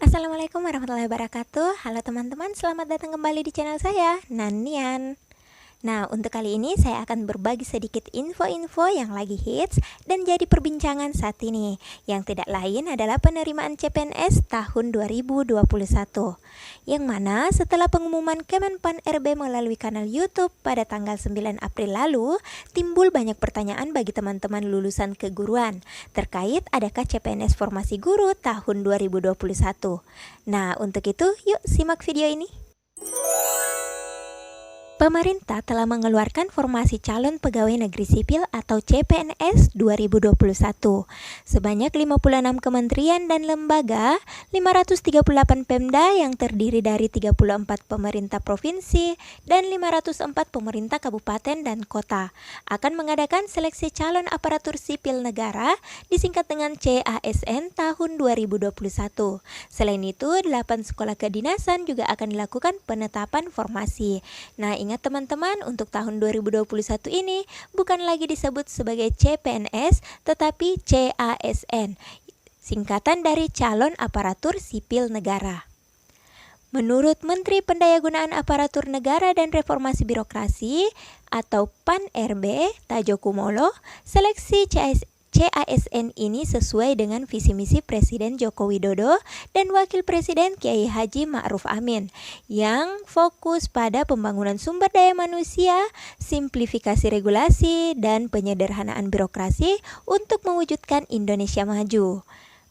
Assalamualaikum warahmatullahi wabarakatuh. Halo teman-teman, selamat datang kembali di channel saya, Nanian. Nah, untuk kali ini saya akan berbagi sedikit info-info yang lagi hits dan jadi perbincangan saat ini, yang tidak lain adalah penerimaan CPNS tahun 2021. Yang mana setelah pengumuman Kemenpan RB melalui kanal YouTube pada tanggal 9 April lalu, timbul banyak pertanyaan bagi teman-teman lulusan keguruan terkait adakah CPNS formasi guru tahun 2021. Nah, untuk itu yuk simak video ini. Pemerintah telah mengeluarkan formasi calon pegawai negeri sipil atau CPNS 2021. Sebanyak 56 kementerian dan lembaga, 538 Pemda yang terdiri dari 34 pemerintah provinsi dan 504 pemerintah kabupaten dan kota akan mengadakan seleksi calon aparatur sipil negara disingkat dengan CASN tahun 2021. Selain itu, 8 sekolah kedinasan juga akan dilakukan penetapan formasi. Nah, ingat teman-teman, untuk tahun 2021 ini bukan lagi disebut sebagai CPNS tetapi CASN, singkatan dari calon aparatur sipil negara. Menurut Menteri Pendayagunaan Aparatur Negara dan Reformasi Birokrasi atau PAN-RB Tadjoko Kumolo, seleksi CASN ini sesuai dengan visi misi Presiden Joko Widodo dan Wakil Presiden Kiai Haji Ma'ruf Amin yang fokus pada pembangunan sumber daya manusia, simplifikasi regulasi, dan penyederhanaan birokrasi untuk mewujudkan Indonesia maju.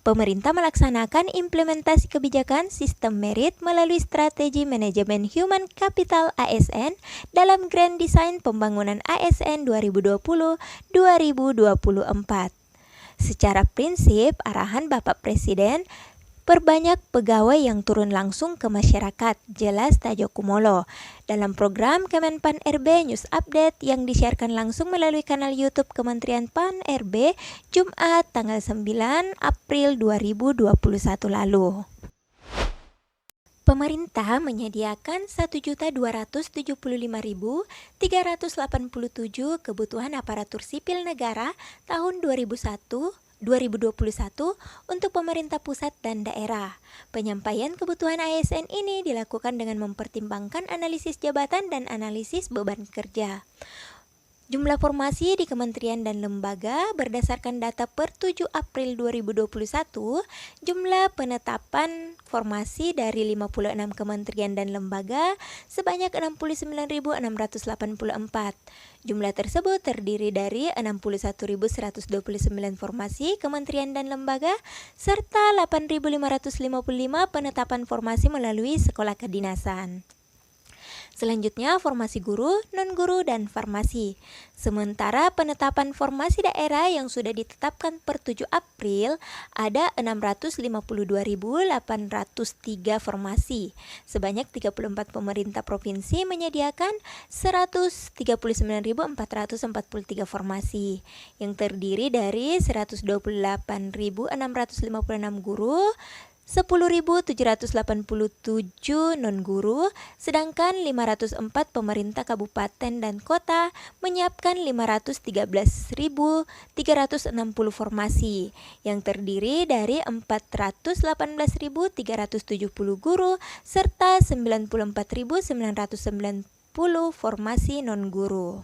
Pemerintah melaksanakan implementasi kebijakan sistem merit melalui strategi manajemen human capital ASN dalam Grand Design Pembangunan ASN 2020-2024. Secara prinsip, arahan Bapak Presiden perbanyak pegawai yang turun langsung ke masyarakat, jelas Tadjoko Kumolo. Dalam program Kemenpan RB News Update yang disiarkan langsung melalui kanal YouTube Kementerian PAN RB Jumat tanggal 9 April 2021 lalu. Pemerintah menyediakan 1.275.387 kebutuhan aparatur sipil negara tahun 2021 untuk pemerintah pusat dan daerah. Penyampaian kebutuhan ASN ini dilakukan dengan mempertimbangkan analisis jabatan dan analisis beban kerja. Jumlah formasi di kementerian dan lembaga berdasarkan data per 7 April 2021, jumlah penetapan formasi dari 56 kementerian dan lembaga sebanyak 69.684. Jumlah tersebut terdiri dari 61.129 formasi kementerian dan lembaga serta 8.555 penetapan formasi melalui sekolah kedinasan. Selanjutnya, formasi guru, non-guru, dan farmasi. Sementara penetapan formasi daerah yang sudah ditetapkan per 7 April ada 652.803 formasi. Sebanyak 34 pemerintah provinsi menyediakan 139.443 formasi yang terdiri dari 128.656 guru, 10.787 non-guru, sedangkan 504 pemerintah kabupaten dan kota menyiapkan 513.360 formasi yang terdiri dari 418.370 guru serta 94.990 formasi non-guru.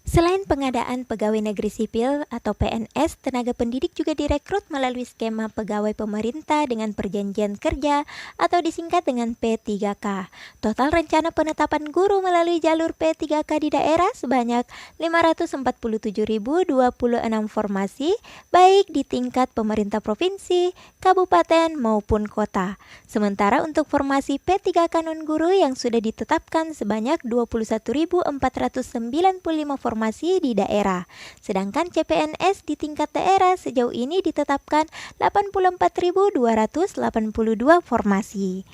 Selain pengadaan pegawai negeri sipil atau PNS, tenaga pendidik juga direkrut melalui skema pegawai pemerintah dengan perjanjian kerja atau disingkat dengan P3K. Total rencana penetapan guru melalui jalur P3K di daerah sebanyak 547.026 formasi, baik di tingkat pemerintah provinsi, kabupaten maupun kota. Sementara untuk formasi P3K non-guru yang sudah ditetapkan sebanyak 21.495 formasi di daerah. Sedangkan CPNS di tingkat daerah sejauh ini ditetapkan 84.282 formasi.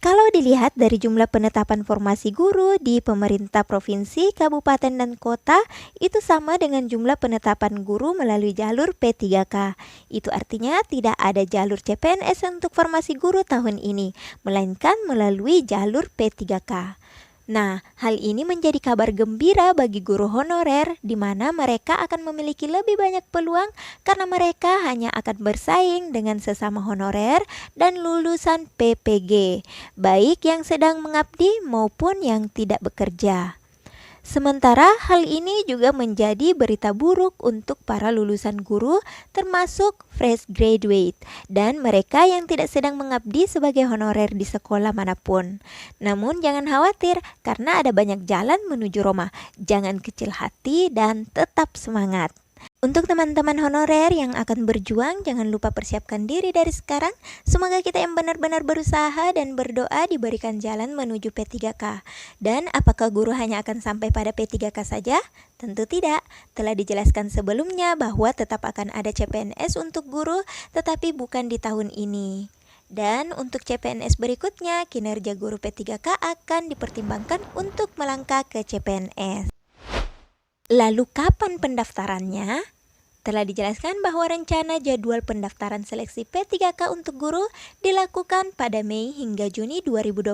Kalau dilihat dari jumlah penetapan formasi guru di pemerintah provinsi, kabupaten, dan kota, itu sama dengan jumlah penetapan guru melalui jalur P3K. Itu artinya tidak ada jalur CPNS untuk formasi guru tahun ini, melainkan melalui jalur P3K. Nah, hal ini menjadi kabar gembira bagi guru honorer di mana mereka akan memiliki lebih banyak peluang karena mereka hanya akan bersaing dengan sesama honorer dan lulusan PPG, baik yang sedang mengabdi maupun yang tidak bekerja. Sementara hal ini juga menjadi berita buruk untuk para lulusan guru termasuk fresh graduate dan mereka yang tidak sedang mengabdi sebagai honorer di sekolah manapun. Namun jangan khawatir karena ada banyak jalan menuju Roma. Jangan kecil hati dan tetap semangat. Untuk teman-teman honorer yang akan berjuang, jangan lupa persiapkan diri dari sekarang. Semoga kita yang benar-benar berusaha dan berdoa diberikan jalan menuju P3K. Dan apakah guru hanya akan sampai pada P3K saja? Tentu tidak. Telah dijelaskan sebelumnya bahwa tetap akan ada CPNS untuk guru, tetapi bukan di tahun ini. Dan untuk CPNS berikutnya, kinerja guru P3K akan dipertimbangkan untuk melangkah ke CPNS. Lalu kapan pendaftarannya? Telah dijelaskan bahwa rencana jadwal pendaftaran seleksi P3K untuk guru dilakukan pada Mei hingga Juni 2021.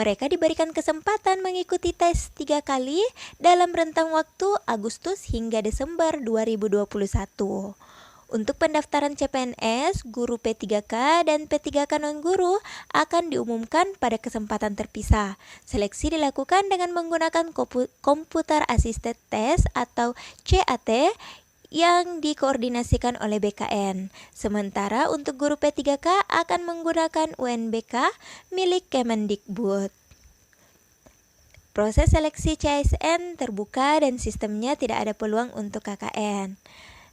Mereka diberikan kesempatan mengikuti tes 3 kali dalam rentang waktu Agustus hingga Desember 2021. Untuk pendaftaran CPNS, guru P3K dan P3K non-guru akan diumumkan pada kesempatan terpisah. Seleksi dilakukan dengan menggunakan komputer assisted test atau CAT yang dikoordinasikan oleh BKN. Sementara untuk guru P3K akan menggunakan UNBK milik Kemendikbud. Proses seleksi CASN terbuka dan sistemnya tidak ada peluang untuk KKN.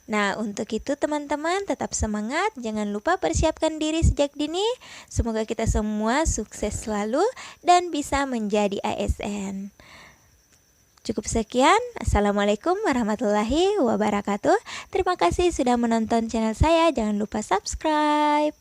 Nah, untuk itu teman-teman tetap semangat, jangan lupa persiapkan diri sejak dini. Semoga kita semua sukses selalu dan bisa menjadi ASN. Cukup sekian, Assalamualaikum warahmatullahi wabarakatuh. Terima kasih sudah menonton channel saya, jangan lupa subscribe.